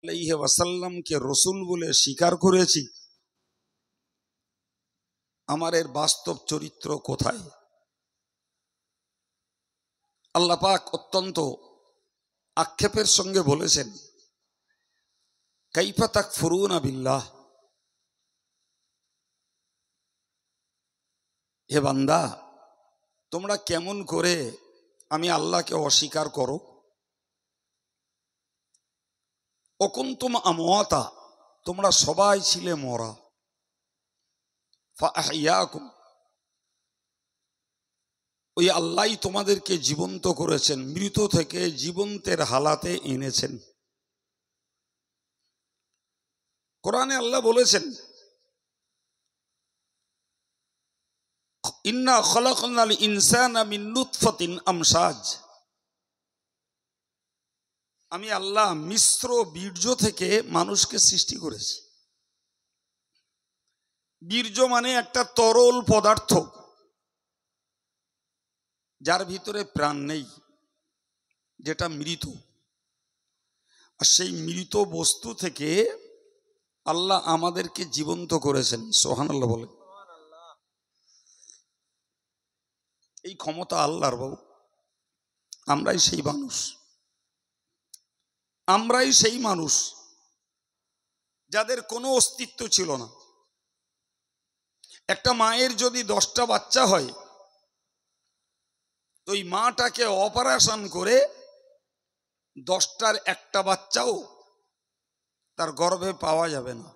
আলাইহি ওয়াসাল্লামকে রসুল বলে স্বীকার করেছি, আমার এর বাস্তব চরিত্র কোথায়? আল্লাহ পাক অত্যন্ত আক্ষেপের সঙ্গে বলেছেন, কাইফা তাকফুরুনা বিল্লাহ, হে বান্দা তোমরা কেমন করে আমি আল্লাহকে অস্বীকার করো। অকুনতুম আমওয়াতা, তোমরা সবাই ছিলে মরা। ফাআহইয়াকুম, ওই আল্লাহই তোমাদেরকে জীবন্ত করেছেন, মৃত থেকে জীবন্তের হালাতে এনেছেন। কোরআনে আল্লাহ বলেছেন, ইন্না খলাকনাল ইনসানা মিন নুতফাতিন আমসাজ, আমি আল্লাহ মিশ্র বীর্য থেকে মানুষকে সৃষ্টি করেছি। বীর্য মানে একটা তরল পদার্থ যার ভিতরে প্রাণ নেই, যেটা মৃত। আর সেই মৃত বস্তু থেকে আল্লাহ আমাদেরকে জীবন্ত করেছেন। সুবহানাল্লাহ বলে। এই ক্ষমতা আল্লাহর বাবু। আমরাই সেই মানুষ, আমরাই সেই মানুষ যাদের কোনো অস্তিত্ব ছিল না। একটা মায়ের যদি 10টা বাচ্চা হয়, তো ওই মাটাকে অপারেশন করে 10টার একটা বাচ্চাও তার গর্ভে পাওয়া যাবে না।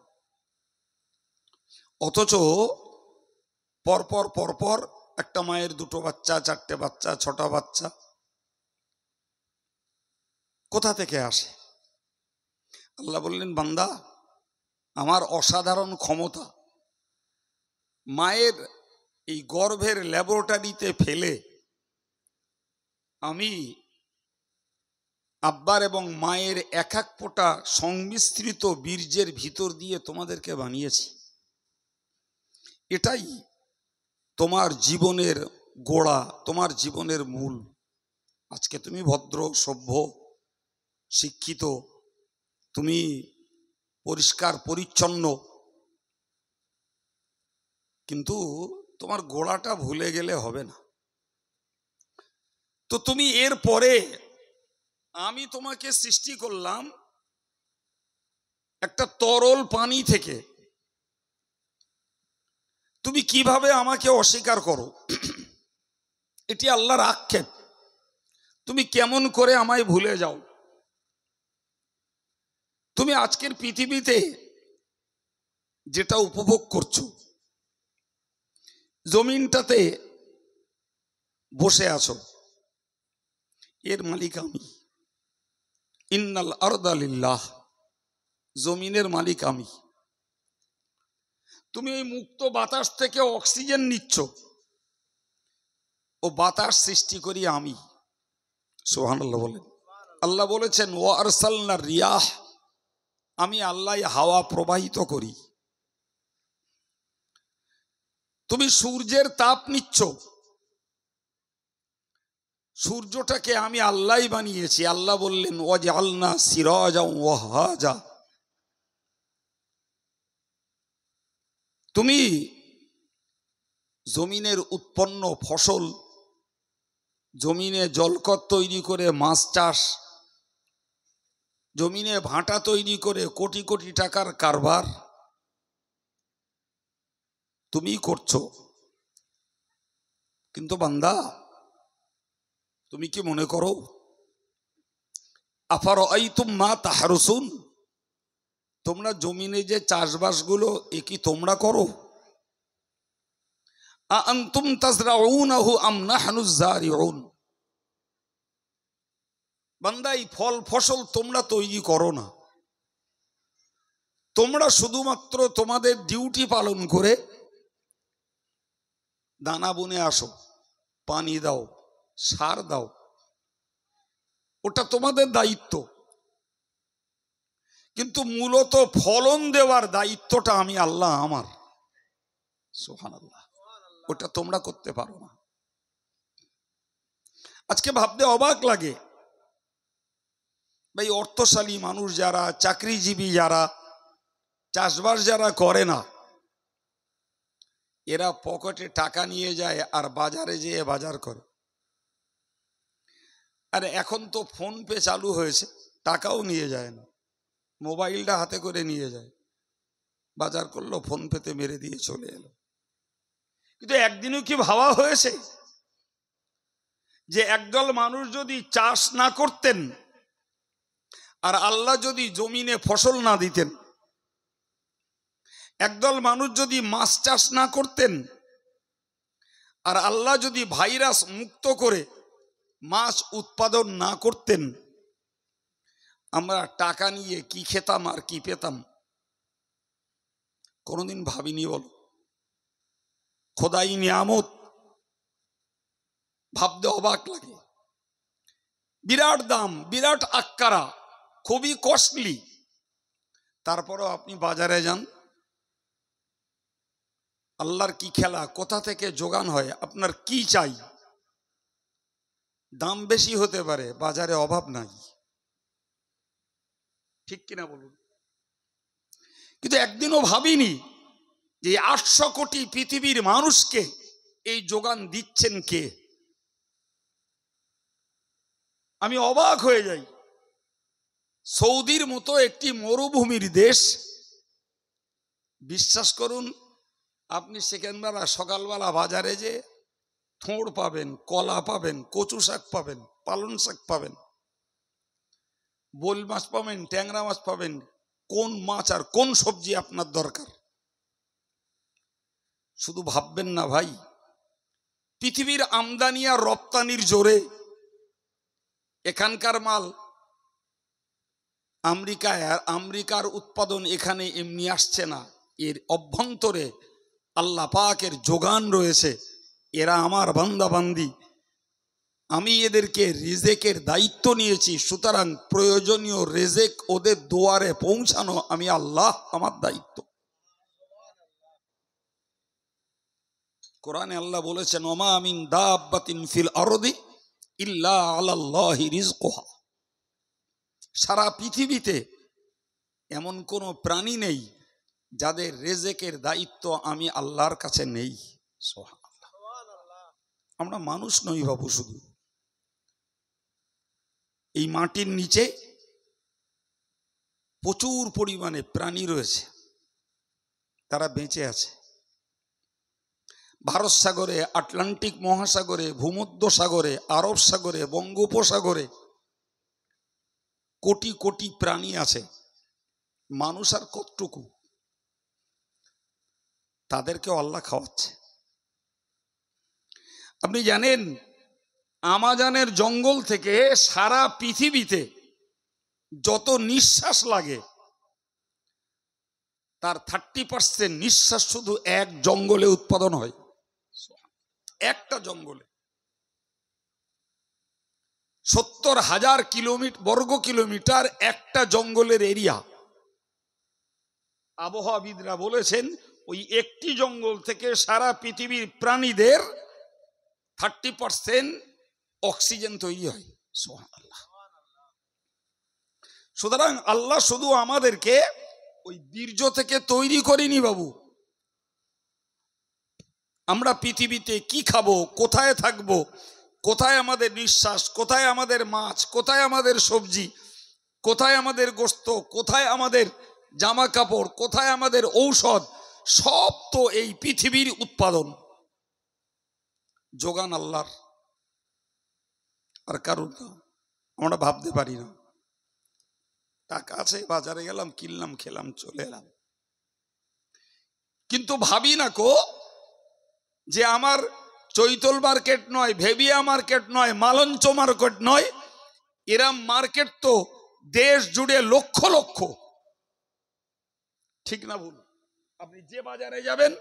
অথচ পরপর পরপর একটা মায়ের 2টো বাচ্চা, 4টে বাচ্চা, 6টা বাচ্চা কোথা থেকে আসে? আল্লাহ বললেন, বান্দা আমার অসাধারণ ক্ষমতা মায়ের এই গর্ভের ল্যাবরেটরিতে ফেলে আমি আব্বার এবং মায়ের এক এক ফোঁটা সংমিশ্রিত বীর্যের ভিতর দিয়ে তোমাদেরকে বানিয়েছি। এটাই তোমার জীবনের গোড়া, তোমার জীবনের মূল। আজকে তুমি ভদ্র, সভ্য, শিক্ষিত, তুমি পরিষ্কার পরিচ্ছন্ন, কিন্তু তোমার গোড়াটা ভুলে গেলে হবে না। তো তুমি এর পরে আমি তোমাকে সৃষ্টি করলাম একটা তরল পানি থেকে। তুমি কিভাবে আমাকে অস্বীকার করো? এটি আল্লাহর আক্ষেপ। তুমি কেমন করে আমায় ভুলে যাও? তুমি আজকের পৃথিবীতে যেটা উপভোগ করছো, জমিনটাতে বসে আছো, এর মালিক আমি। ইন্নাল আরদা লিল্লাহ, জমিনের মালিক আমি। তুমি ওই মুক্ত বাতাস থেকে অক্সিজেন নিচ্ছ, ও বাতাস সৃষ্টি করি আমি। সুবহানাল্লাহ বলেন। আল্লাহ বলেছেন, ওয়া আরসালনা রিয়াহ, আমি আল্লাহ হাওয়া প্রবাহিত করি। তুমি সূর্যের তাপ নিচ্ছ, সূর্যটাকে আমি আল্লাহই বানিয়েছি। আল্লাহ বললেন, ওয়াজআলনা সিরাজা ওয়াহাজা, তুমি জমিনের উৎপন্ন ফসল, জমিনে জলকর তৈরি করে মাছ চাষ, জমিনে ভাটা তৈরি করে কোটি কোটি টাকার কারবার তুমি করছো। কিন্তু বান্দা, তুমি কি মনে করো, আফারাআইতুম মা তাহরুসুন, তোমরা জমিনে যে চাষবাসগুলো এ কি তোমরা করো? আনতুম তাজরাউনাহু আম নাহনুজ জারিউন, বান্দা এই ফল ফসল তোমরা তৈরি করো না। তোমরা শুধুমাত্র তোমাদের ডিউটি পালন করে দানা বুনে আসো, পানি দাও, সার দাও, ওটা তোমাদের দায়িত্ব। কিন্তু মূলত ফলন দেওয়ার দায়িত্বটা আমি আল্লাহ আমার। সুবহানাল্লাহ, ওটা তোমরা করতে পারো না। আজকে ভাবতে অবাক লাগে, ভাই অর্থশালী মানুষ যারা, চাকরিজীবী যারা, চাষবাস যারা করে না, এরা পকেটে টাকা নিয়ে যায় আর বাজারে যেয়ে বাজার করে। আর এখন তো ফোন পে চালু হয়েছে, টাকাও নিয়ে যায় না, মোবাইলটা হাতে করে নিয়ে যায়, বাজার করলো, ফোন পেতে মেরে দিয়ে চলে এলো। কিন্তু একদিনও কি ভাবা হয়েছে যে একদল মানুষ যদি চাষ না করতেন আর আল্লাহ যদি জমিনে ফসল না দিতেন, একদল মানুষ যদি মাছ চাষ না করতেন আর আল্লাহ যদি ভাইরাস মুক্ত করে মাছ উৎপাদন না করতেন, আমরা টাকা নিয়ে কি খেতাম আর কি পেতাম? কোনোদিন ভাবিনি বলো? খোদাই নিয়ামত, ভাবতে অবাক লাগে। বিরাট দাম, বিরাট আক্কারা, খুবই কস্টলি। তারপরও আপনি বাজারে যান, আল্লাহর কি খেলা, কোথা থেকে যোগান হয়, আপনার কি চাই? দাম বেশি হতে পারে, বাজারে অভাব নাই। ঠিক কিনা বলুন? কিন্তু একদিনও ভাবিনি যে 800 কোটি পৃথিবীর মানুষকে এই যোগান দিচ্ছেন কে? আমি অবাক হয়ে যাই। সৌদির মতো একটি মরুভূমির দেশ, বিশ্বাস করুন, আপনি সেকেন্ডবেলা সকালবেলা বাজারে যে থোড় পাবেন, কলা পাবেন, কচু শাক পাবেন, পালং শাক পাবেন, বোল মাছ পাবেন, ট্যাংরা মাছ পাবেন। কোন মাছ আর কোন সবজি আপনার দরকার? শুধু ভাববেন না ভাই, পৃথিবীর আমদানি আর রপ্তানির জোরে এখানকার মাল আমেরিকায়, আর আমেরিকার উৎপাদন এখানে এমনি আসছে না, এর অভ্যন্তরে আল্লাহ পাকের যোগান রয়েছে। এরা আমার বান্দা বান্দি, আমি এদেরকে রিজেকের দায়িত্ব নিয়েছি, সুতরাং প্রয়োজনীয় রিজেক ওদের দুয়ারে পৌঁছানো আমি আল্লাহ, আমার দায়িত্ব। কোরআনে আল্লাহ বলেছেন, ওমা মিন দাব্বাতিন ফিল আরদি ইল্লা আলাল্লাহি রিজকুহা। সারা পৃথিবীতে এমন কোনো প্রাণী নেই যাদের রিজেকের দায়িত্ব আমি আল্লাহর কাছে নেই। সুবহানাল্লাহ। আমরা মানুষ নই বাবু, শুধু এই মাটির নিচে প্রচুর পরিমাণে প্রাণী রয়েছে, তারা বেঁচে আছে। ভারত সাগরে, আটলান্টিক মহাসাগরে, ভূমধ্য সাগরে, আরব সাগরে, বঙ্গোপসাগরে কোটি কোটি প্রাণী আছে। মানুষ আর কতটুকু? তাদেরকেও আল্লাহ খাওয়াচ্ছে। আপনি জানেন, আমাজনের জঙ্গল থেকে সারা পৃথিবীতে যত নিঃশ্বাস লাগে তার 30% নিঃশ্বাস শুধু এক জঙ্গলে উৎপাদন হয়। একটা জঙ্গলে 70,000 বর্গ কিলোমিটার একটা জঙ্গলের এরিয়া। আবহাওয়াবিদরা বলেছেন ওই একটি জঙ্গল থেকে সারা পৃথিবীর প্রাণীদের 30% অক্সিজেন তৈরি হয়। সুবহানাল্লাহ। সুতরাং আল্লাহ শুধু আমাদেরকে ওই বীর্য থেকে তৈরি করেনি বাবু। আমরা পৃথিবীতে কি খাবো, কোথায় থাকবো, কোথায় আমাদের নিঃশ্বাস, কোথায় আমাদের মাছ, কোথায় আমাদের সবজি, কোথায় আমাদের গোশত, কোথায় আমাদের জামা কাপড়, কোথায় আমাদের ঔষধ, সব তো এই পৃথিবীর উৎপাদন, যোগান আল্লাহর, আর কারণ আমরা ভাবতে পারি না। টাকা আছে, বাজারে গেলাম, কিনলাম, খেলাম, চলে এলাম, কিন্তু ভাবি না কো যে আমার চৈতল মার্কেট নয়, ভেবিয়া মার্কেট নয়, মালঞ্চ মার্কেট নয়, এরম মার্কেট তো দেশ জুড়ে লক্ষ লক্ষ। ঠিক না ভুল? আপনি যে বাজারে যাবেন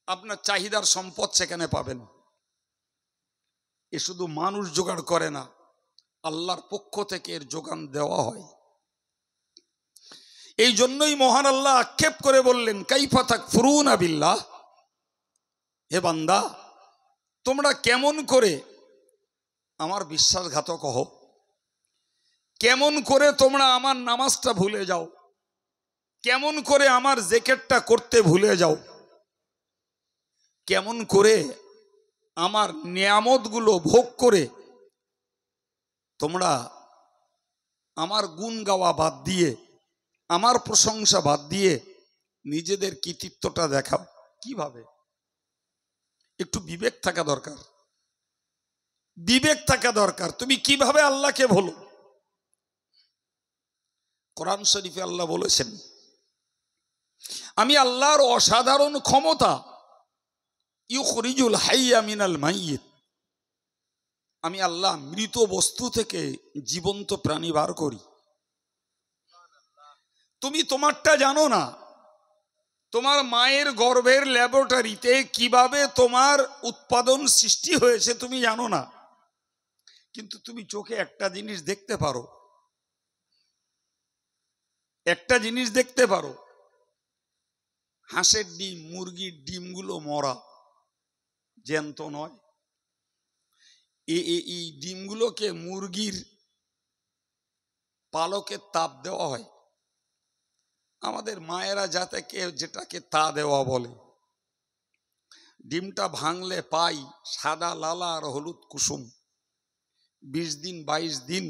আপনার চাহিদার সম্পদ সেখানে পাবেন। এ শুধু মানুষ জোগাড় করে না, আল্লাহর পক্ষ থেকে এর যোগান দেওয়া হয়। এই জন্যই মহান আল্লাহ আক্ষেপ করে বললেন, কাইফা তাকফুরুনা বিল্লাহ, হে বান্দা তোমরা কেমন করে আমার বিশ্বাসঘাতক হও। কেমন করে তোমরা আমার নামাজটা ভুলে যাও, কেমন করে আমার জিকিরটা করতে ভুলে যাও, কেমন করে আমার নিয়ামতগুলো ভোগ করে তোমরা আমার গুণ গাওয়া বাদ দিয়ে, আমার প্রশংসা বাদ দিয়ে নিজেদের কৃতিত্বটা দেখাও। কিভাবে? একটু বিবেক থাকা দরকার, বিবেক থাকা দরকার। তুমি কিভাবে আল্লাহকে বলো? কোরআন শরীফে আল্লাহ বলেছেন, আমি আল্লাহর অসাধারণ ক্ষমতা, ইউখরিজুল হাইয়া মিনাল মাইয়িত, আমি আল্লাহ মৃত বস্তু থেকে জীবন্ত প্রাণী বার করি। তুমি তোমারটা জানো না, তোমার মায়ের গর্ভের ল্যাবরেটরিতে কিভাবে তোমার উৎপাদন সৃষ্টি হয়েছে তুমি জানো না, কিন্তু তুমি চোখে একটা জিনিস দেখতে পারো, একটা জিনিস দেখতে পারো, হাঁসের ডিম, মুরগির ডিমগুলো মরা, জ্যান্ত নয়। এই ডিমগুলোকে মুরগির পালকের তাপ দেওয়া হয়। আমাদের মায়েরা যেটাকে তা দেওয়া বলে, ডিমটা ভাঙলে পাই সাদা লালা আর হলুদ কুসুম। 20 দিন 22 দিন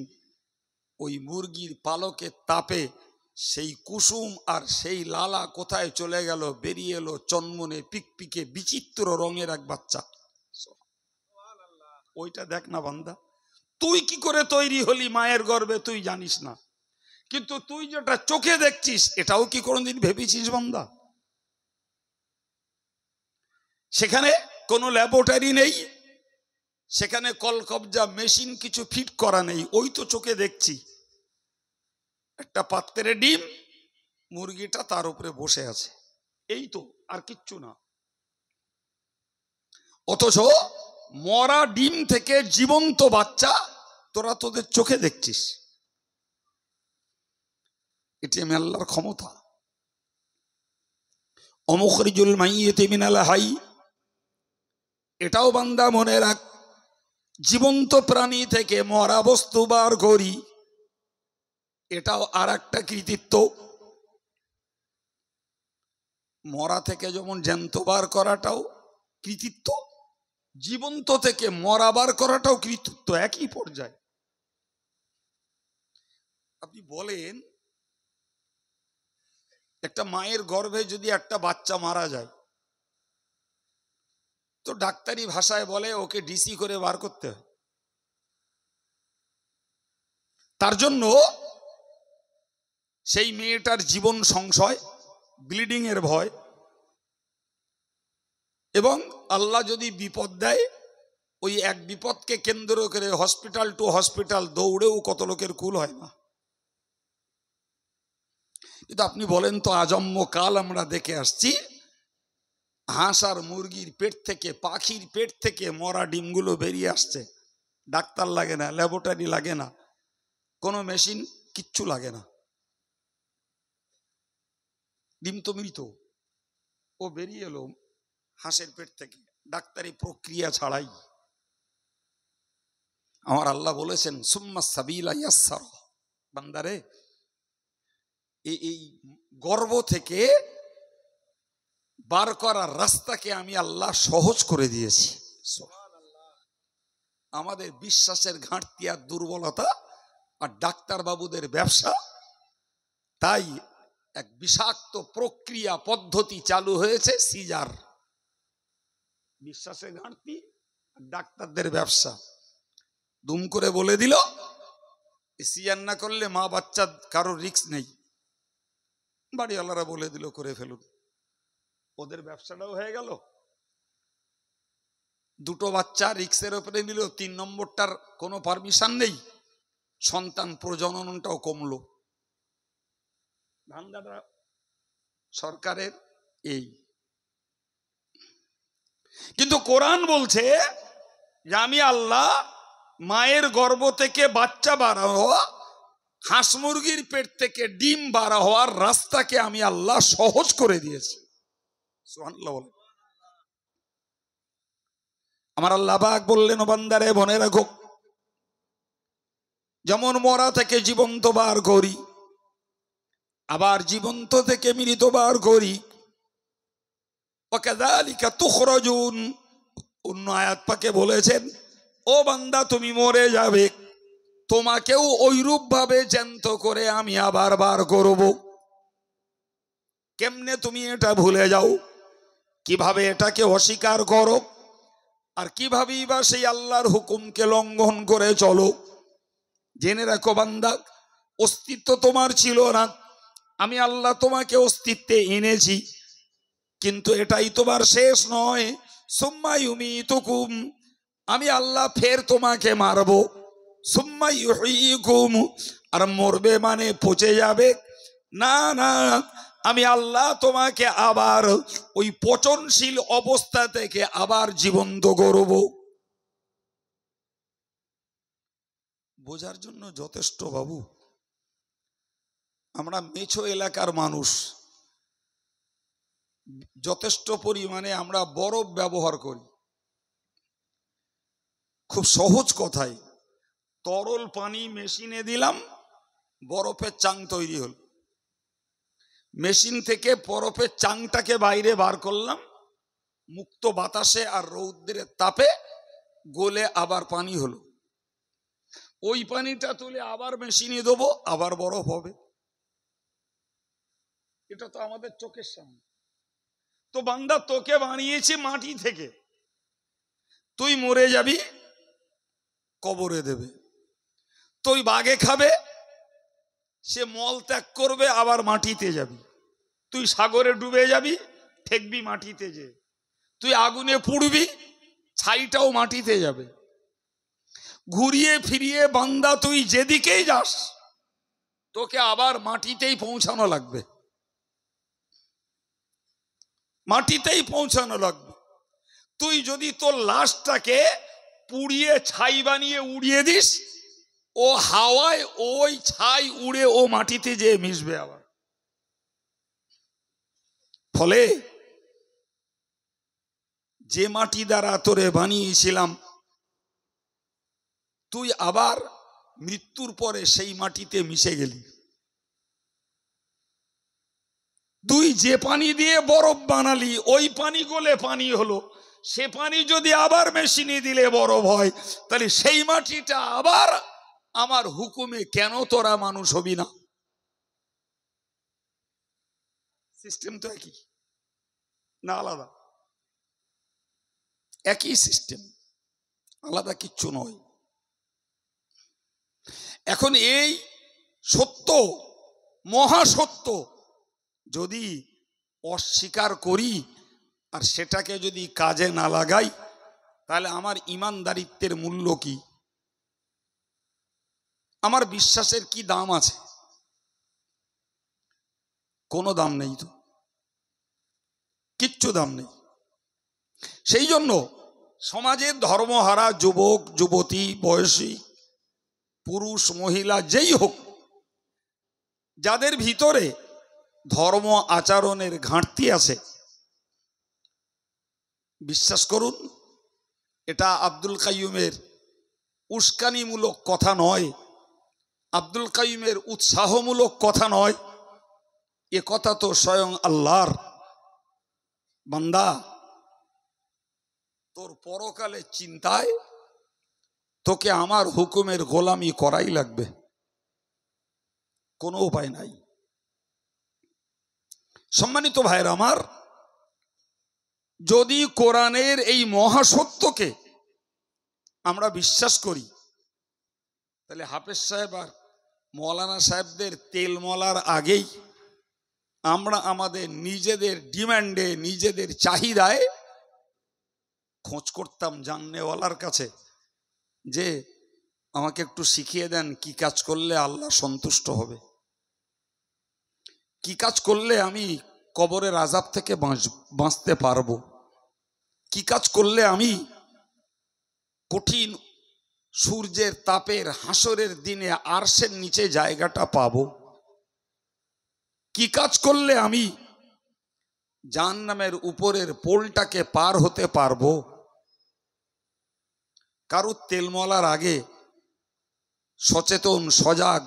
ওই মুরগির পালকের তাপে সেই কুসুম আর সেই লালা কোথায় চলে গেল, বেরিয়ে এলো চনমনে পিকপিকে বিচিত্র রঙের এক বাচ্চা। ওইটা দেখ না বান্দা, তুই কি করে তৈরি হলি মায়ের গর্ভে তুই জানিস না, কিন্তু তুই যেটা চোখে দেখছিস এটাও কি কোনোদিন ভেবেছিস বান্দা? সেখানে কোনো ল্যাবরেটরি নেই, সেখানে কলকবজা মেশিন কিছু ফিট করা নেই, ওই তো চোখে দেখছি একটা পাত্রে ডিম, মুরগিটা তার উপরে বসে আছে, এই তো, আর কিচ্ছু না। অথচ মরা ডিম থেকে জীবন্ত বাচ্চা তোরা তোদের চোখে দেখছিস। এটি আমি আল্লাহর ক্ষমতা। অমুখরিজুল মাইয়িত মিনাল হাই, এটাও বান্দা মনে রাখ, জীবন্ত প্রাণী থেকে মরা বস্তু বার করি, এটাও আর একটা কৃতিত্ব। মরা থেকে যেমন জ্যান্ত বার করাটাও কৃতিত্ব, জীবন্ত থেকে মরা বার করাটাও কৃতিত্ব, একই পর্যায়ে। আপনি বলেন, একটা মায়ের গর্ভে যদি একটা বাচ্চা মারা যায়, তো ডাক্তারি ভাষায় বলে ওকে ডিসি করে বার করতে হয়। তার জন্য সেই মেয়েটার জীবন সংশয়, ব্লিডিং এর ভয়, এবং আল্লাহ যদি বিপদ দেয়, ওই এক বিপদকে কেন্দ্র করে হসপিটাল টু হসপিটাল দৌড়েও কত লোকের কুল হয় না। কিন্তু আপনি বলেন তো, আজন্ম কাল আমরা দেখে আসছি হাঁস আর মুরগির পেট থেকে, পাখির পেট থেকে মরা ডিমগুলো বেরিয়ে আসছে, ডাক্তার লাগে না, ল্যাবরেটরি লাগে না, কোনো মেশিন কিচ্ছু লাগে না, ডিম তো মৃত, ও বেরিয়ে এলো হাঁসের পেট থেকে, ডাক্তারি প্রক্রিয়া ছাড়াই। আমার আল্লাহ বলেছেন, সুম্মা সাবিলা ইয়াসসারা, বান্দারে এই গর্ভ থেকে বার করার রাস্তাকে আমি আল্লাহ সহজ করে দিয়েছি। আমাদের বিশ্বাসের ঘাটতি আর দুর্বলতা আর ডাক্তার বাবুদের ব্যবসা, তাই এক বিষাক্ত প্রক্রিয়া পদ্ধতি চালু হয়েছে, সিজার। বিশ্বাসের ঘাটতি, ডাক্তারদের ব্যবসা। দুম করে বলে দিল সিজার না করলে মা বাচ্চা কারোর রিস্ক নেই, বাড়িওয়ালারা বলে দিল করে ফেলুন, ওদের ব্যবসাটাও হয়ে গেল। দুটো বাচ্চা রিক্সের উপরে নিল, 3 নম্বরটার কোনো পারমিশন নেই, সন্তান প্রজননটাও কমলো। ধান্দাটা সরকারের এই। কিন্তু কোরআন বলছে যে আমি আল্লাহ মায়ের গর্ভ থেকে বাচ্চা বার হওয়া, হাঁস মুরগির পেট থেকে ডিম বার হওয়ার রাস্তাকে আমি আল্লাহ সহজ করে দিয়েছি। সুবহানাল্লাহ বলে। আমার আল্লাহ পাক বললেন, ও বান্দারে মনে রাখো, যেমন মরা থেকে জীবন্ত বার করি, আবার জীবন্ত থেকে মৃত বার করি। ওয়াকাযালিকা তুখরাজুন, অন্য আয়াত পাকে বলেছেন, ও বান্দা তুমি মরে যাবে, তোমাকেও ওইরূপ ভাবে জ্যান্ত করে আমি আবার বার করব। কেমনে তুমি এটা ভুলে যাও? কিভাবে এটাকে অস্বীকার করো? আর কিভাবেই বা সেই আল্লাহর হুকুমকে লঙ্ঘন করে চলো? জেনে রাখো বান্দা, অস্তিত্ব তোমার ছিল না, আমি আল্লাহ তোমাকে অস্তিত্বে এনেছি, কিন্তু এটাই তোমার শেষ নয়। সুম্মা ইউমীতুকুম, আমি আল্লাহ ফের তোমাকে মারব। সুম্মা ইউহয়িকুম, আর মরবে মানে পচে যাবে না, না, আমি আল্লাহ তোমাকে আবার ওই পচনশীল অবস্থা থেকে আবার জীবন্ত করব। বোঝার জন্য যথেষ্ট বাবু। আমরা মেছো এলাকার মানুষ, যথেষ্ট পরিমাণে আমরা বরফ ব্যবহার করি। খুব সহজ কথায়, তরল পানি মেশিনে দিলাম, বরফের চাং তৈরি হল। মেশিন থেকে বরফের চাংটাকে বাইরে বার করলাম, মুক্ত বাতাসে আর রৌদ্রের তাপে গলে আবার পানি হলো। ওই পানিটা তুলে আবার মেশিনে দেবো, আবার বরফ হবে। এটা তো আমাদের চোখের সামনে। তো বান্দা, তোকে বানিয়েছে মাটি থেকে, তুই মরে যাবি, কবরে দেবে। তুই বাঘে খাবে, সে মল ত্যাগ করবে, আবার মাটিতে যাবি। তুই সাগরে ডুবে যাবি, ঠেকবি মাটিতে যে। তুই আগুনে পুড়বি, ছাইটাও মাটিতে যাবে। ঘুরিয়ে ফিরিয়ে বান্দা তুই যেদিকেই যাস, তোকে আবার মাটিতেই পৌঁছানো লাগবে, মাটিতেই পৌঁছানো লাগবে। তুই যদি তোর লাশটাকে পুড়িয়ে ছাই বানিয়ে উড়িয়ে দিস, ও হাওয়ায় ওই ছাই উড়ে ও মাটিতে যেয়ে মিশবে আবার। ফলে যে মাটি দ্বারা তোরে বানিয়েছিলাম, তুই আবার মৃত্যুর পরে সেই মাটিতে মিশে গেলি। তুই যে পানি দিয়ে বরফ বানালি, ওই পানি গলে পানি হলো, সে পানি যদি আবার মেশিনে দিলে বরফ হয়, তাহলে সেই মাটিটা আবার আমার হুকুমে কেন তোরা মানুষ হবি না? সিস্টেম তো একই না আলাদা? একই সিস্টেম, আলাদা কিচ্ছু নয়। এখন এই সত্য, মহাসত্য যদি অস্বীকার করি আর সেটাকে যদি কাজে না লাগাই, তাহলে আমার ইমানদারিত্বের মূল্য কি? আমার বিশ্বাসের কি দাম আছে? কোনো দাম নেই তো, কিচ্ছু দাম নেই। সেই জন্য সমাজের ধর্মহারা যুবক যুবতী, বয়সী পুরুষ মহিলা যেই হোক, যাদের ভিতরে ধর্ম আচরণের ঘাটতি আছে, বিশ্বাস করুন, এটা আব্দুল কাইয়ুমের উস্কানিমূলক কথা নয়, আব্দুল কাইয়ুমের উৎসাহমূলক কথা নয়, এ কথা তো স্বয়ং আল্লাহর। বান্দা, তোর পরকালের চিন্তায় তোকে আমার হুকুমের গোলামি করাই লাগবে, কোনো উপায় নাই। সম্মানিত ভাইরা আমার, যদি কোরআনের এই মহাসত্যকে আমরা বিশ্বাস করি, তাহলে হাফেজ সাহেব আর মৌলানা সাহেবদের তেল মলার আগেই আমরা আমাদের নিজেদের ডিমান্ডে, নিজেদের চাহিদায় খোঁজ করতাম জাননেওয়ালার কাছে, যে আমাকে একটু শিখিয়ে দেন কি কাজ করলে আল্লাহ সন্তুষ্ট হবে, কি কাজ করলে আমি কবরের আযাব থেকে বাঁচতে পারবো, কি কাজ করলে আমি কঠিন সূর্যের তাপের হাসরের দিনে আরশের নিচে জায়গাটা পাবো, কি কাজ করলে আমি জাহান্নামের উপরের পোলটাকে পার হতে পারবো। কারো তেল মলার আগে সচেতন সজাগ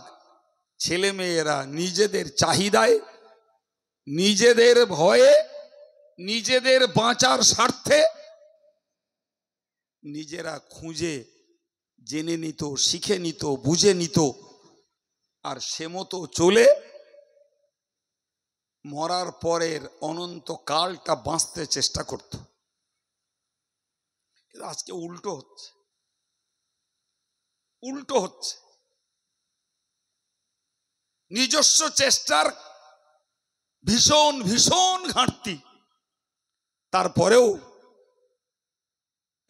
ছেলেমেয়েরা নিজেদের চাহিদায়, নিজেদের ভয়ে, নিজেদের বাঁচার স্বার্থে নিজেরা খুঁজে জেনে নিত, শিখে নিত, বুঝে নিত, আর সে মতো চলে মরার পরের অনন্ত কালটা বাঁচতে চেষ্টা করত। আজকে উল্টো হচ্ছে, উল্টো হচ্ছে। নিজস্ব চেষ্টার ভীষণ ভীষণ ঘাটতি, তারপরেও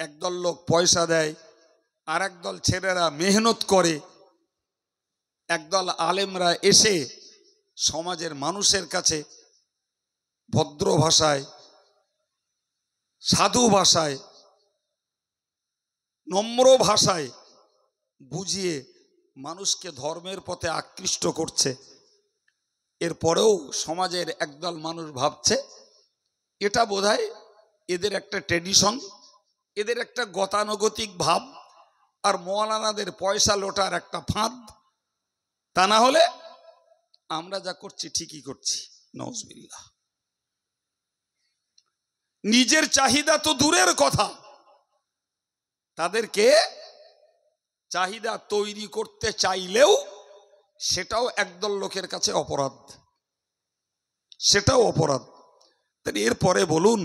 একদল লোক পয়সা দেয়, আর একদল ছেলেরা মেহনত করে, একদল আলেমরা এসে সমাজের মানুষের কাছে ভদ্র ভাষায়, সাধু ভাষায়, নম্র ভাষায় বুঝিয়ে মানুষকে ধর্মের পথে আকৃষ্ট করছে। এরপরেও সমাজের একদল মানুষ ভাবছে এটা বোধহয় এদের একটা ট্রেডিশন, এদের একটা গতানুগতিক ভাব, আর মৌলানাদের পয়সা লোটার একটা ফাঁদ। তা না হলে আমরা যা করছি ঠিকই করছি। নাউজুবিল্লাহ। নিজের চাহিদা তো দূরের কথা, তাদেরকে চাহিদা তৈরি করতে চাইলেও সেটাও একদল লোকের কাছে অপরাধ, সেটাও অপরাধ। তাহলে এরপরে বলুন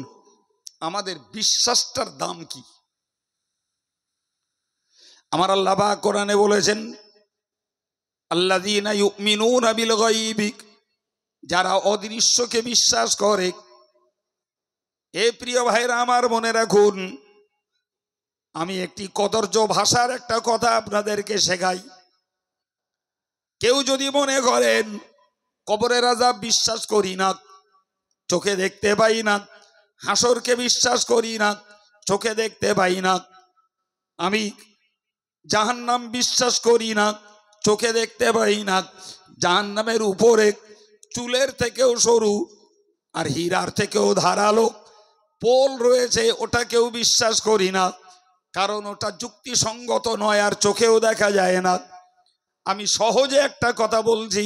আমাদের বিশ্বাসটার দাম কি? আমার আল্লাহ পাক কোরআনে বলেছেন, আল্লাযীনা ইউমিনুনা বিল গায়বি, যারা অদৃশ্যকে বিশ্বাস করে। এ প্রিয় ভাইরা আমার, মনে রাখুন, আমি একটি কদর্য ভাষার একটা কথা আপনাদেরকে শেখাই। কেউ যদি মনে করেন কবরের আযাব বিশ্বাস করি না, চোখে দেখতে পাই না, হাসরকে বিশ্বাস করি না, চোখে দেখতে পাই না, আমি জাহান্নাম বিশ্বাস করি না, চোখে দেখতে পাই না, জাহান্নামের উপরে চুলের থেকেও সরু আর হীরার থেকেও ধারালো পোল রয়েছে, ওটা কেউ বিশ্বাস করি না, কারণ ওটা যুক্তিসঙ্গত নয় আর চোখেও দেখা যায় না। আমি সহজে একটা কথা বলছি,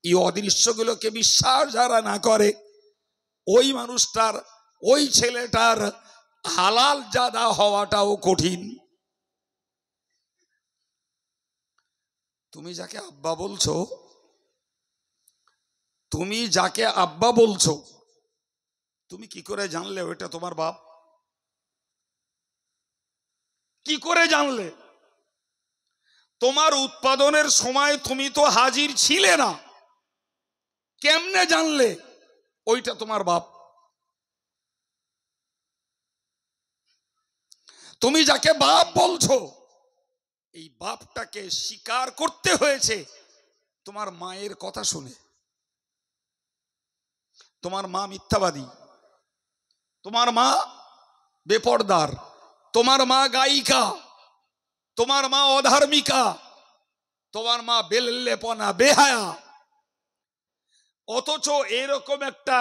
এই অদৃশ্যগুলোকে বিশ্বাস যারা না করে, ওই মানুষটার, ওই ছেলেটার হালাল জাদা হওয়াটাও কঠিন। তুমি যাকে আব্বা বলছো, তুমি যাকে আব্বা বলছো, তুমি কি করে জানলে ওইটা তোমার বাপ? কি করে জানলে? তোমার উৎপাদনের সময় তুমি তো হাজির ছিলে না, কেমনে জানলে ওইটা তোমার বাপ? তুমি যাকে বাপ বলছো, এই বাপটাকে স্বীকার করতে হয়েছে তোমার মায়ের কথা শুনে। তোমার মা মিথ্যাবাদী, তোমার মা বেপরদার, তোমার মা গায়িকা, তোমার মা অধার্মিকা, তোমার মা বেলেপনা, বেহায়া। অথচ এরকম একটা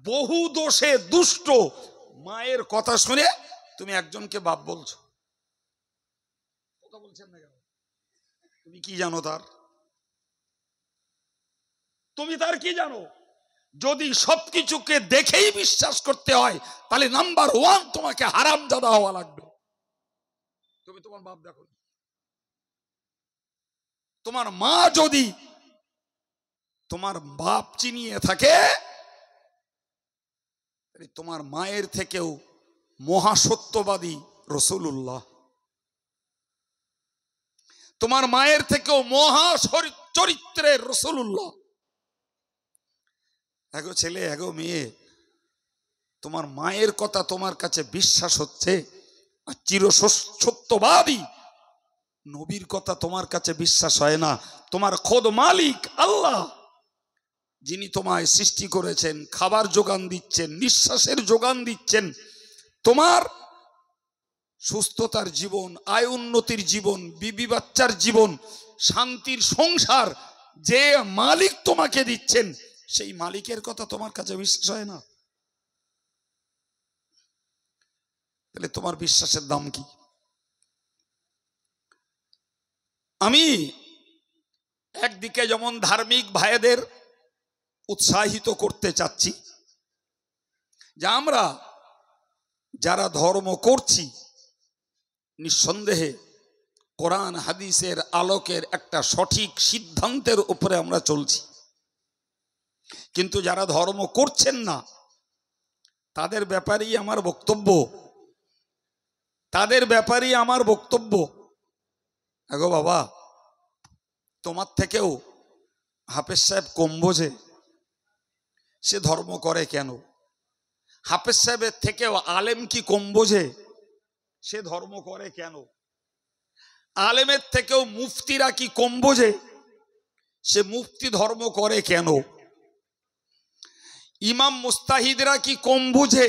বহু দোষে দুষ্ট মায়ের কথা শুনে তুমি একজনকে বাপ বলছো। কথা বলছেন না কেন? তুমি কি জানো তার? তুমি তার কি জানো? যদি সবকিছুকে দেখেই বিশ্বাস করতে হয়, তাহলে নাম্বার 1 তোমাকে হারামজাদা হওয়া লাগবে। তুমি তোমার বাপ দেখো। তোমার মা যদি তোমার বাপ চিনিয়ে থাকে, তোমার মায়ের থেকেও মহাসত্যবাদী রাসূলুল্লাহ, তোমার মায়ের থেকেও মহা চরিত্রের রাসূলুল্লাহ। এগো ছেলে, এগো মেয়ে, তোমার মায়ের কথা তোমার কাছে বিশ্বাস হচ্ছে, আর চির সত্যবাদী নবীর কথা তোমার কাছে বিশ্বাস হয় না। তোমার খোদ মালিক আল্লাহ, যিনি তোমায় সৃষ্টি করেছেন, খাবার যোগান দিচ্ছেন, নিঃশ্বাসের যোগান দিচ্ছেন, তোমার সুস্থতার জীবন, আয় উন্নতির জীবন, বিবি বাচ্চার জীবন, শান্তির সংসার যে মালিক তোমাকে দিচ্ছেন, সেই মালিকের কথা তোমার কাছে বিশ্বাস হয় না? তাহলে তোমার বিশ্বাসের দাম কি? আমি একদিকে যেমন ধার্মিক ভাইদের উৎসাহিত করতে চাচ্ছি যে আমরা যারা ধর্ম করছি নিঃসন্দেহে কোরআন হাদিসের আলোকের একটা সঠিক সিদ্ধান্তের উপরে আমরা চলছি, কিন্তু যারা ধর্ম করছেন না তাদের ব্যাপারেই আমার বক্তব্য আগো বাবা, তোমার থেকেও হাফেজ সাহেব কম বোঝে, সে ধর্ম করে কেন? হাফেজ সাহেবের থেকেও আলেম কি কম বোঝে, সে ধর্ম করে কেন? আলেমের থেকেও মুফতিরা কি কম বোঝে, সে মুফতি ধর্ম করে কেন? ইমাম মুস্তাহিদরা কি কম বুঝে,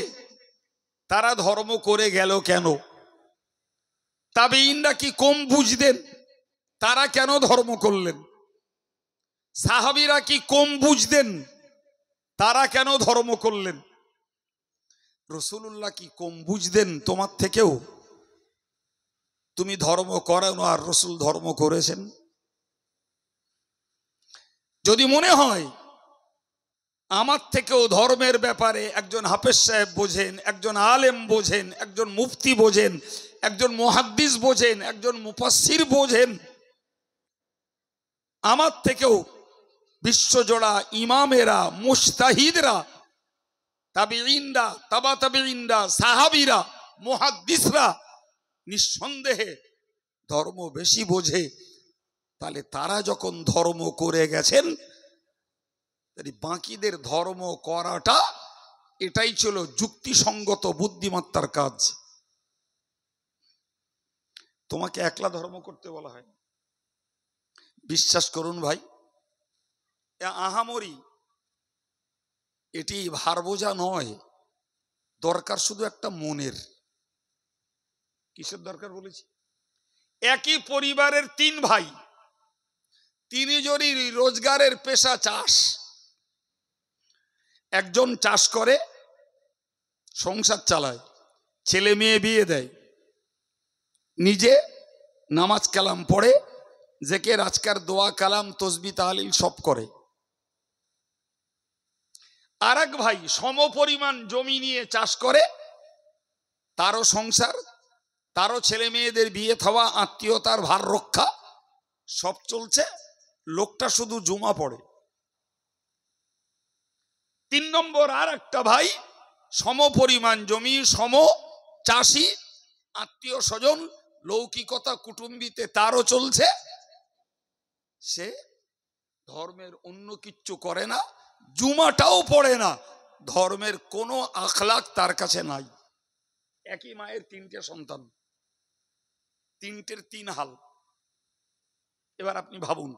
তারা ধর্ম করে গেল কেন? তাবেঈনরা কি কম বুঝতেন, তারা কেন ধর্ম করলেন? সাহাবীরা কি কম বুঝতেন, তারা কেন ধর্ম করলেন? রাসূলুল্লাহ কি কম বুঝতেন তোমার থেকেও? তুমি ধর্ম করানো আর রাসূল ধর্ম করেছেন। যদি মনে হয় আমার থেকেও ধর্মের ব্যাপারে একজন হাফেজ সাহেব বোঝেন, একজন আলেম বোঝেন, একজন মুফতি বোঝেন, একজন মুহাদ্দিস বোঝেন, একজন মুফাসসির বোঝেন, আমার থেকেও বিশ্বজোড়া ইমামেরা, মুজতাহিদরা, তাবেঈনরা, তাবা তাবেঈনরা, সাহাবীরা, মুহাদ্দিসরা নিঃসন্দেহে ধর্ম বেশি বোঝে, তাহলে তারা যখন ধর্ম করে গেছেন, বাকিদের ধর্ম করাটা এটাই ছিল যুক্তিসঙ্গত বুদ্ধিমত্তার কাজ। তোমাকে একলা ধর্ম করতে বলা হয়, বিশ্বাস করুন ভাই, আহামরি এটি ভার বোঝা নয়, দরকার শুধু একটা মনের। কিসের দরকার বলেছি? একই পরিবারের 3 ভাই, 3 জনেরই রোজগারের পেশা চাষ। একজন চাষ করে সংসার চালায়, ছেলে মেয়ে বিয়ে দেয়, নিজে নামাজ কালাম পড়ে, জেকের আজকার দোয়া কালাম তসবিহ তাহলিল সব করে। আর এক ভাই সমপরিমাণ জমি নিয়ে চাষ করে, তারও সংসার, তারও ছেলে মেয়েদের বিয়ে থাওয়া, আত্মীয়তার ভার রক্ষা সব চলছে, লোকটা শুধু জুমা পড়ে। 3 নম্বর আর একটা ভাই সমপরিমাণ জমি, সম চাষি, আত্মীয় স্বজন, লৌকিকতা কুটুম্বিতে তারও চলছে, সে ধর্মের অন্য কিচ্ছু করে না, জুমাটাও পড়ে না, ধর্মের কোনো আখলাক তার কাছে নাই। একই মায়ের 3টে সন্তান, 3টের 3 হাল। এবার আপনি ভাবুন,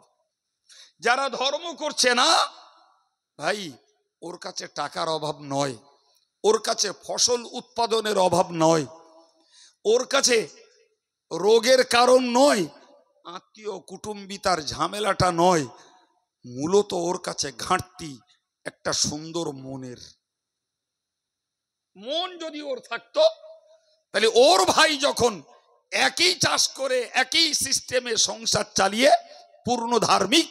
যারা ধর্ম করছে না ভাই, ওর কাছে টাকার অভাব নয়, ওর কাছে ফসল উৎপাদনের অভাব নয়, ওর কাছে রোগের কারণ নয়, আত্মীয় কুটুম্বিতার ঝামেলাটা নয়, মূলত ওর কাছে ঘাটতি একটা সুন্দর মনের। মন যদি ওর থাকতো, তাহলে ওর ভাই যখন একই চাষ করে একই সিস্টেমে সংসার চালিয়ে পূর্ণ ধার্মিক,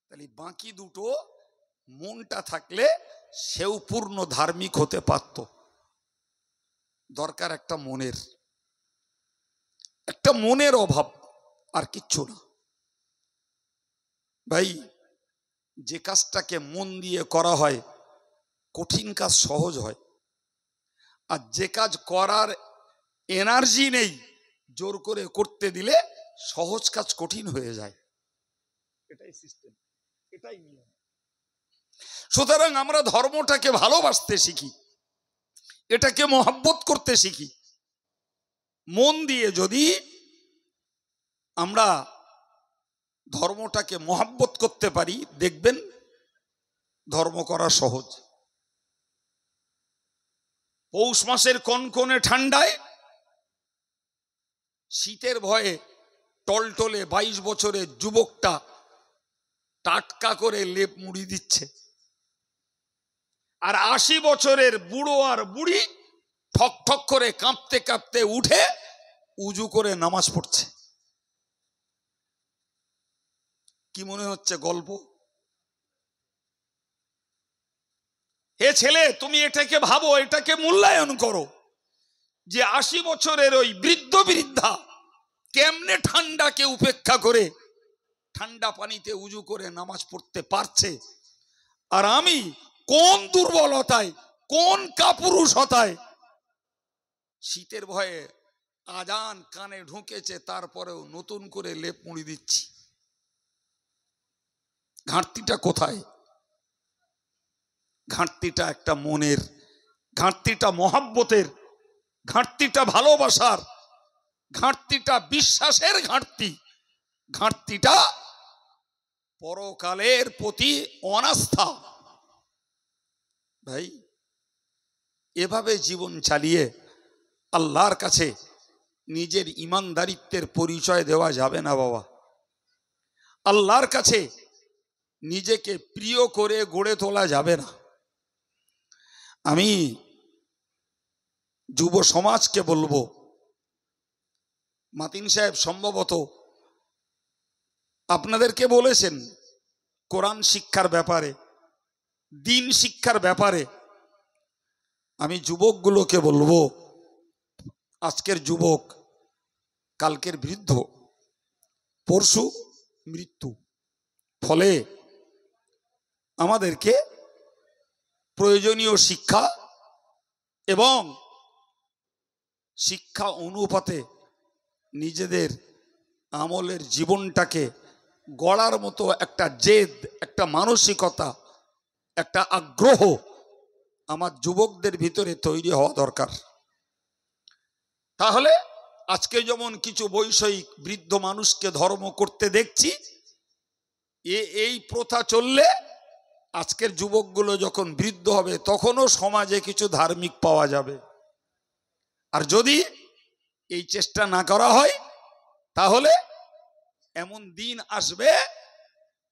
তাহলে বাকি দুটো মনটা থাকলে সেও পূর্ণ ধার্মিক হতে পারত। দরকার একটা মনের অভাব, আর কিচ্ছু না ভাই। যে কাজটাকে মন দিয়ে করা হয় কঠিন কাজ সহজ হয়, আর যে কাজ করার এনার্জি নেই জোর করে করতে দিলে সহজ কাজ কঠিন হয়ে যায়। এটাই সিস্টেম, এটাই নিয়ম। সুতরাং আমরা ধর্মটাকে ভালোবাসতে শিখি, এটাকে মহব্বত করতে শিখি। মন দিয়ে যদি আমরা ধর্মটাকে মহব্বত করতে পারি, দেখবেন ধর্ম করা সহজ। পৌষ মাসের কনকনে ঠান্ডায় শীতের ভয়ে টলটলে 22 বছরের যুবকটা টাটকা করে লেপ মুড়ি দিচ্ছে, আর 80 বছরের বুড়ো আর বুড়ি ঠক ঠক করে কাঁপতে কাঁপতে উঠে উজু করে নামাজ পড়ছে। কি মনে হচ্ছে গল্প? হে ছেলে, তুমি এটাকে ভাবো, এটাকে মূল্যায়ন করো যে 80 বছরের ওই বৃদ্ধ বৃদ্ধা কেমনে ঠান্ডাকে উপেক্ষা করে ঠান্ডা পানিতে উজু করে নামাজ পড়তে পারছে, আর আমি কোন দুর্বলতায়, কোন কাপুরুষতায় শীতের ভয়ে আজান কানে ঢুকেছে তারপরেও নতুন করে লেপ মুড়ি দিচ্ছি। ঘাটতিটা কোথায়? ঘাটতিটা একটা মনের, ঘাটতিটা মহাব্বতের, ঘাটতিটা ভালোবাসার, ঘাটতিটা বিশ্বাসের ঘাটতি, ঘাটতিটা পরকালের প্রতি অনাস্থা। ভাই, এভাবে জীবন চালিয়ে আল্লাহর কাছে নিজের ইমানদারিত্বের পরিচয় দেওয়া যাবে না বাবা। আল্লাহর কাছে নিজেকে প্রিয় করে গড়ে তোলা যাবে না। আমি যুব সমাজকে বলবো, মাতিন সাহেব সম্ভবত আপনাদেরকে বলেছেন কোরআন শিক্ষার ব্যাপারে, দিন শিক্ষার ব্যাপারে। আমি যুবকগুলোকে বলবো, আজকের যুবক কালকের বৃদ্ধ, পরশু মৃত্যু। ফলে আমাদেরকে প্রয়োজনীয় শিক্ষা এবং শিক্ষা অনুপাতে নিজেদের আমলের জীবনটাকে গড়ার মতো একটা জেদ, একটা মানসিকতা, একটা আগ্রহ আমার যুবকদের ভিতরে তৈরি হওয়া দরকার। তাহলে আজকে যেমন কিছু বৈষয়িক বৃদ্ধ মানুষকে ধর্ম করতে দেখছি, এই প্রথা চললে আজকের যুবকগুলো যখন বৃদ্ধ হবে তখনও সমাজে কিছু ধার্মিক পাওয়া যাবে। আর যদি এই চেষ্টা না করা হয় তাহলে এমন দিন আসবে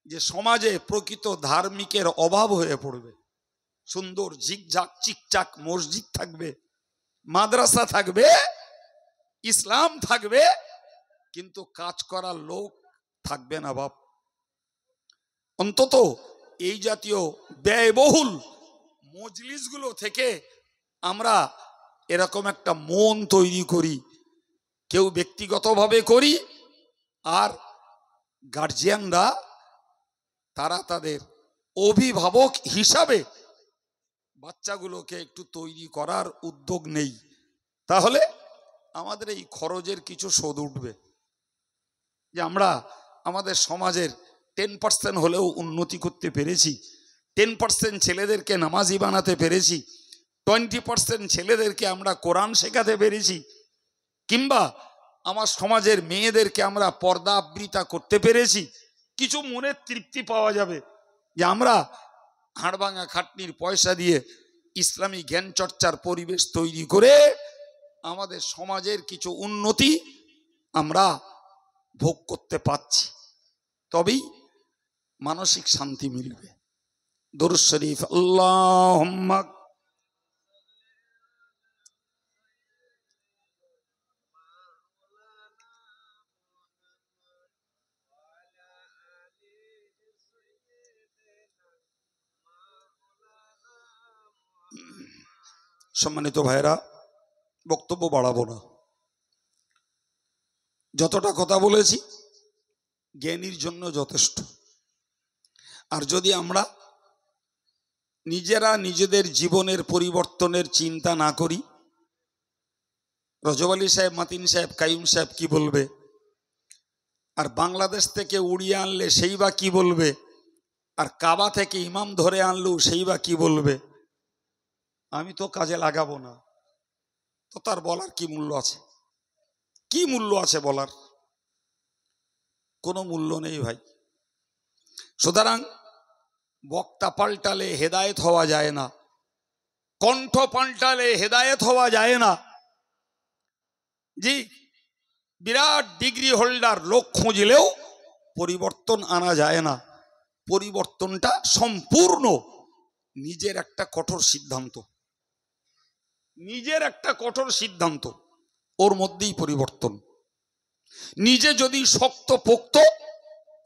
যে সমাজে প্রকৃত ধার্মিকের অভাব হয়ে পড়বে। সুন্দর ঝিকঝাক চিকচাক মসজিদ থাকবে, মাদ্রাসা থাকবে, ইসলাম থাকবে, কিন্তু কাজ করার লোক থাকবে না বাপ। অন্তত এই জাতীয় ব্যয়বহুল মজলিসগুলো থেকে আমরা এরকম একটা মন তৈরি করি, কেউ ব্যক্তিগতভাবে করি, আর গার্জিয়ানরা তারা তাদের অভিভাবক হিসাবে বাচ্চাগুলোকে একটু তৈরি করার উদ্যোগ নেই। তাহলে আমাদের এই খরচের কিছু শোধ উঠবে, যে আমরা আমাদের সমাজের 10% হলেও উন্নতি করতে পেরেছি, 10% ছেলেদেরকে নামাজি বানাতে পেরেছি, 20% ছেলেদেরকে আমরা কোরআন শেখাতে পেরেছি, কিংবা আমার সমাজের মেয়েদেরকে আমরা পর্দা আবৃতা করতে পেরেছি। কিছু মনের তৃপ্তি পাওয়া যাবে যে আমরা হাড়ভাঙা খাটনির পয়সা দিয়ে ইসলামী জ্ঞান চর্চার পরিবেশ তৈরি করে আমাদের সমাজের কিছু উন্নতি আমরা ভোগ করতে পারছি। তবেই মানসিক শান্তি মিলবে। দরুদ শরীফ আল্লাহুম্মা। সম্মানিত ভাইরা, বক্তব্য বাড়াবো না, যতটা কথা বলেছি জ্ঞানীর জন্য যথেষ্ট। আর যদি আমরা নিজেরা নিজেদের জীবনের পরিবর্তনের চিন্তা না করি, রজব আলী সাহেব, মাতিন সাহেব, কাইম সাহেব কি বলবে, আর বাংলাদেশ থেকে উড়িয়ে আনলে সেই বা কি বলবে, আর কাবা থেকে ইমাম ধরে আনলেও সেই বা কি বলবে, আমি তো কাজে লাগাবো না, তো তার বলার কি মূল্য আছে? কি মূল্য আছে বলার? কোনো মূল্য নেই ভাই। সুতরাং বক্তা পাল্টালে হেদায়েত হওয়া যায় না, কণ্ঠ পাল্টালে হেদায়েত হওয়া যায় না। জি, বিরাট ডিগ্রি হোল্ডার লোক খুঁজলেও পরিবর্তন আনা যায় না। পরিবর্তনটা সম্পূর্ণ নিজের একটা কঠোর সিদ্ধান্ত, নিজের একটা কঠোর সিদ্ধান্ত, ওর মধ্যেই পরিবর্তন। নিজে যদি শক্ত পোক্ত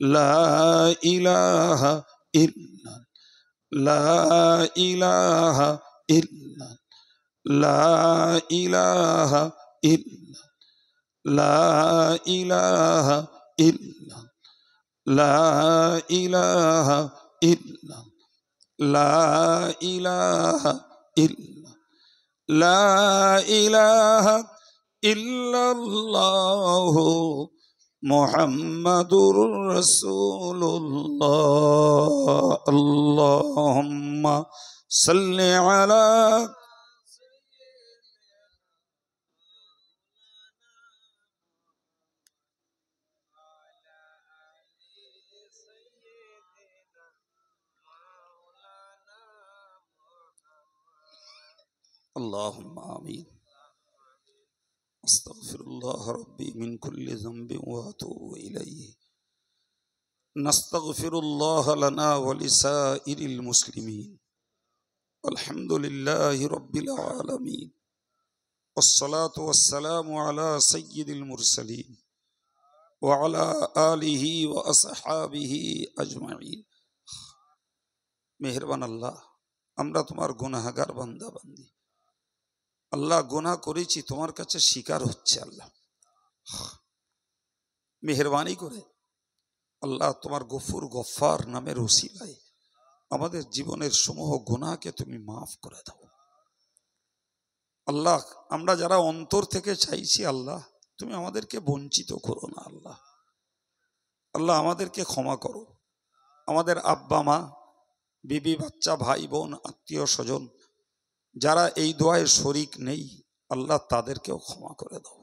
লা ইলাহা ইল্লা, লা ইলাহা ইল্লা, লা ইলাহা ইল্লা, লা ইলাহা ইল্লা, লা ইলাহা ইল্লা, লা ইলাহা ইল্লা, লা ইলাহা ইল্লাল্লাহু মুহাম্মাদুর রাসূলুল্লাহ। আল্লাহুম্মা সাল্লি আলা اللهم آمين. أستغفر الله ربي من كل ذنب وأتوب إليه. نستغفر الله لنا ولسائر المسلمين. الحمد لله رب العالمين، والصلاة والسلام على سيد المرسلين وعلى آله وأصحابه أجمعين. মেহেরবান আল্লাহ, আমরা তোমার গুনাহগার বান্দা বান্দি। আল্লাহ, গুনাহ করেছি, তোমার কাছে স্বীকার হচ্ছে। আল্লাহ মেহেরবানি করে আল্লাহ তোমার গফুর গফফার নামের ওসিলায় আমাদের জীবনের সমূহ গুনাহকে তুমি মাফ করে দাও। আল্লাহ, আমরা যারা অন্তর থেকে চাইছি আল্লাহ, তুমি আমাদেরকে বঞ্চিত করো না। আল্লাহ আল্লাহ আমাদেরকে ক্ষমা করো। আমাদের আব্বা মা, বিবি বাচ্চা, ভাই বোন, আত্মীয় স্বজন যারা এই দোয়ায় শরিক নেই, আল্লাহ তাদেরকেও ক্ষমা করে দাও।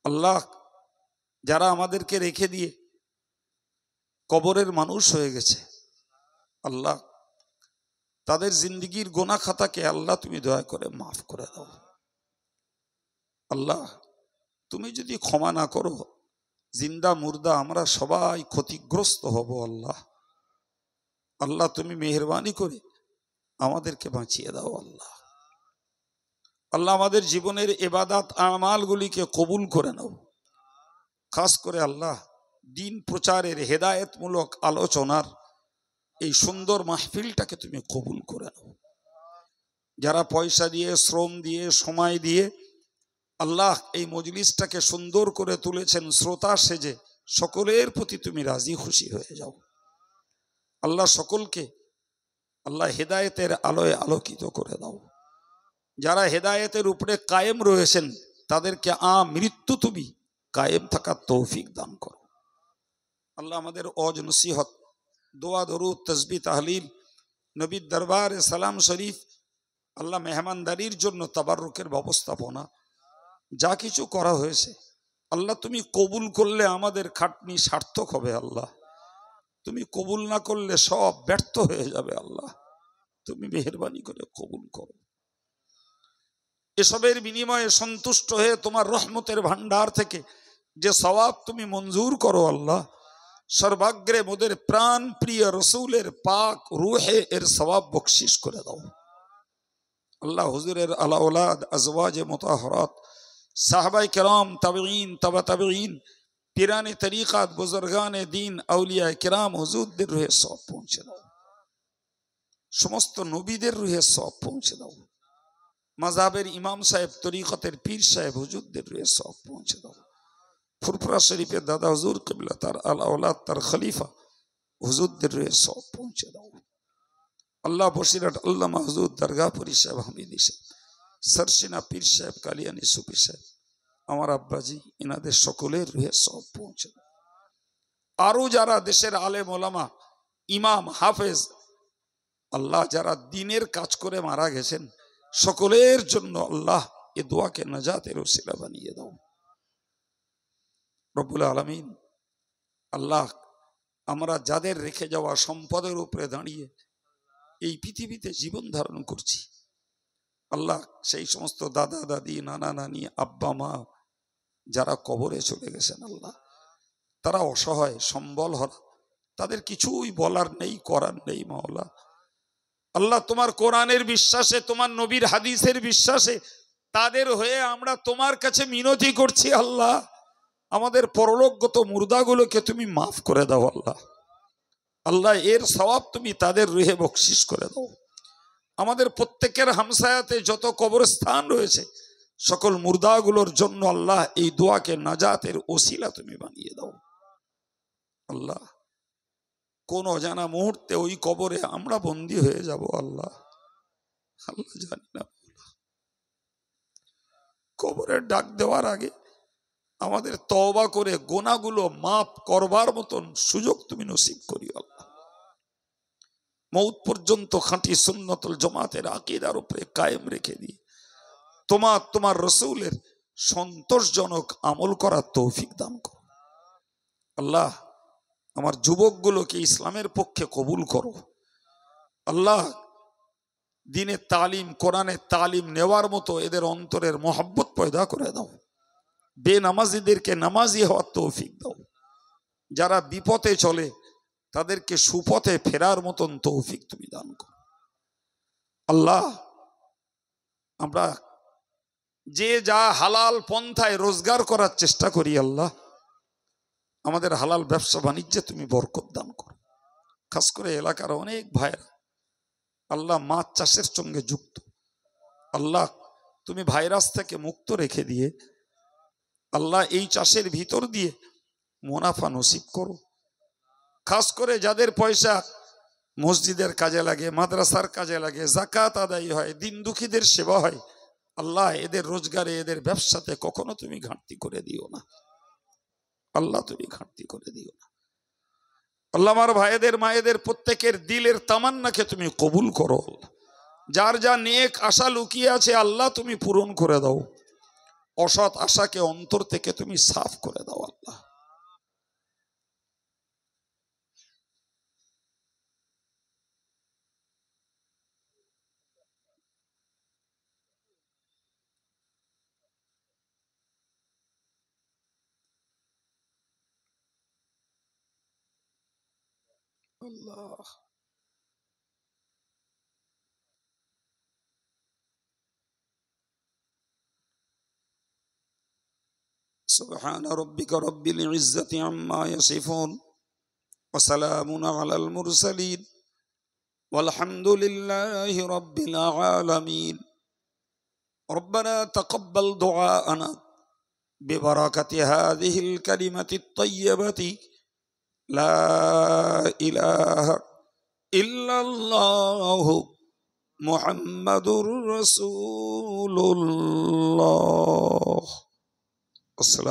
আল্লাহ, যারা আমাদেরকে রেখে দিয়ে কবরের মানুষ হয়ে গেছে, আল্লাহ তাদের জিন্দেগির গোনা খাতাকে আল্লাহ তুমি দয়া করে মাফ করে দাও। আল্লাহ, তুমি যদি ক্ষমা না করো, জিন্দা মুর্দা আমরা সবাই ক্ষতিগ্রস্ত হব। আল্লাহ আল্লাহ তুমি মেহেরবানি করে আমাদেরকে বাঁচিয়ে দাও। আল্লাহ আল্লাহ আমাদের জীবনের ইবাদত আমালগুলিকে কবুল করে নাও। খাস করে আল্লাহ দিন প্রচারের, হেদায়েতমূলক আলোচনার এই সুন্দর মাহফিলটাকে তুমি কবুল করে নাও। যারা পয়সা দিয়ে, শ্রম দিয়ে, সময় দিয়ে আল্লাহ এই মজলিসটাকে সুন্দর করে তুলেছেন, শ্রোতা সেজে সকলের প্রতি তুমি রাজি খুশি হয়ে যাও। আল্লাহ সকলকে আল্লাহ হেদায়েতের আলোয় আলোকিত করে দাও। যারা হেদায়েতের উপরে কায়েম রয়েছেন তাদেরকে মৃত্যু তুমি কায়েম থাকার তৌফিক দান করো। আল্লাহ আমাদের ওয়াজ নসিহত, দোয়া দরুদ, তাসবিহ, তাহলিল, নবীর দরবারে সালাম শরীফ, আল্লাহ মেহমানদারির জন্য তাবাররুকের ব্যবস্থাপনা যা কিছু করা হয়েছে আল্লাহ তুমি কবুল করলে আমাদের খাটনি সার্থক হবে। আল্লাহ তুমি কবুল না করলে সব ব্যর্থ হয়ে যাবে। আল্লাহ তুমি মেহেরবানি করে কবুল করো। এসবের বিনিময়ে সন্তুষ্ট হয়ে তোমার রহমতের ভান্ডার থেকে যে সওয়াব তুমি মঞ্জুর করো, আল্লাহ সর্বাগ্রে মোদের প্রাণ প্রিয় রসুলের পাক রুহে এর সওয়াব বকশিশ করে দাও। আল্লাহ হুজুরের আলা ওলাদ, আজওয়াজে মুতাহহারাত, সাহাবায়ে কেরাম, তাবেঈন, তাবা তাবেঈন, পিরানে তরিকাত, বুজুর্গানে দ্বীন, আউলিয়ায়ে কেরাম হুজুরদের রুহে সওয়াব পৌঁছে দাও। সমস্ত নবীদের রুহে সওয়াব পৌঁছে দাও। মাযহাবের ইমাম সাহেব, তরিকতের পীর সাহেব হুজুরদের রুহে সওয়াব পৌঁছে দাও। ফুরফুরা শরীফের দাদা হুজুর কিবলা, তার আলা ওলাদ, তার খলিফা হুজুরদের রুহে সওয়াব পৌঁছে দাও। আল্লাহ বসিরহাট আল্লামা হুজুর দরগাহপুরী সাহেব, হামিদি সাহেব, সরসিনা পীর সাহেব, কালিয়ানি সুফি সাহেব, আমার আব্বাজি, ইনাদের সকলের রুহে সওয়াব পৌঁছে দাও। আরো যারা দেশের আলেম ওলামা, ইমাম, হাফেজ, আল্লাহ যারা দ্বীনের কাজ করে মারা গেছেন সকলের জন্য আল্লাহ এ দোয়াকে নাজাতের ওসিলা বানিয়ে দাও। রব্বুল আলামিন, আল্লাহ আমরা যাদের রেখে যাওয়া সম্পদের উপরে দাঁড়িয়ে এই পৃথিবীতে জীবন ধারণ করছি, আল্লাহ সেই সমস্ত দাদা দাদি, নানা নানি, আব্বা মা যারা কবরে চলে গেছেন, আল্লাহ তারা অসহায়, সম্বল হারা, তাদের কিছুই বলার নেই, করার নেই। মাওলা আল্লাহ তোমার কোরআনের বিশ্বাসে, তোমার নবীর হাদিসের বিশ্বাসে তাদের হয়ে আমরা তোমার কাছে মিনতি করছি। আল্লাহ আমাদের পরলোকগত মুর্দাগুলোকে তুমি মাফ করে দাও আল্লাহ। আল্লাহ এর সওয়াব তুমি তাদের রুহে বকশিশ করে দাও। আমাদের প্রত্যেকের হামসায়াতে যত কবরস্থান রয়েছে সকল মুর্দাগুলোর জন্য আল্লাহ এই দোয়াকে নাজাতের ওসিলা তুমি বানিয়ে দাও আল্লাহ। কোন অজানা মুহূর্তে ওই কবরে আমরা বন্দী হয়ে যাব আল্লাহ, আল্লাহ জানি না। কবরের ডাক দেওয়ার আগে আমাদের তওবা করে গোনাগুলো মাফ করবার মতন সুযোগ তুমি নসিব করি আল্লাহ। মৌত পর্যন্ত খাঁটি সুন্নতুল জামাতের আকীদার উপরে কায়েম রেখে দিয়ে তোমার রাসূলের সন্তোষজনক আমল করার তৌফিক দান করো আল্লাহ। আমার যুবকগুলোকে ইসলামের পক্ষে কবুল করো আল্লাহ। দ্বীনের তালিম, কোরআনের তালিম নেওয়ার মতো এদের অন্তরের মোহাব্বত পয়দা করে দাও। বেনামাজিদেরকে নামাজি হওয়ার তৌফিক দাও। যারা বিপথে চলে তাদেরকে সুপথে ফেরার মতন তৌফিক তুমি দান করো আল্লাহ। আমরা যে যা হালাল পন্থায় রোজগার করার চেষ্টা করি আল্লাহ, আমাদের হালাল ব্যবসা বাণিজ্যে তুমি বরকত দান করো। খাস করে এলাকার অনেক ভাইরা আল্লাহ মাছ চাষের সঙ্গে যুক্ত আল্লাহ, তুমি ভাইরাস থেকে মুক্ত রেখে দিয়ে আল্লাহ এই চাষের ভিতর দিয়ে মুনাফা নসিব করো। খাস করে যাদের পয়সা মসজিদের কাজে লাগে, মাদ্রাসার কাজে লাগে, যাকাত আদায় হয়, দিন দুঃখীদের সেবা হয় আল্লাহ, এদের রোজগারে এদের ব্যবসাতে কখনো তুমি ঘাটতি করে দিও না আল্লাহ, তুমি ঘাটতি করে দিও না আল্লাহ। আমার ভাইদের মায়েদের প্রত্যেকের দিলের তামান্নাকে তুমি কবুল করো। যার যা নেক আশা লুকিয়ে আছে আল্লাহ তুমি পূরণ করে দাও। অসৎ আশাকে অন্তর থেকে তুমি সাফ করে দাও আল্লাহ। আল্লাহ سبحان ربك رب العزة عما يصفون وسلام على المرسلين والحمد لله رب العالمين ربنا تقبل دعاءنا ببركة هذه الكلمة الطيبة لا إله إلا الله محمد رسول الله. السلام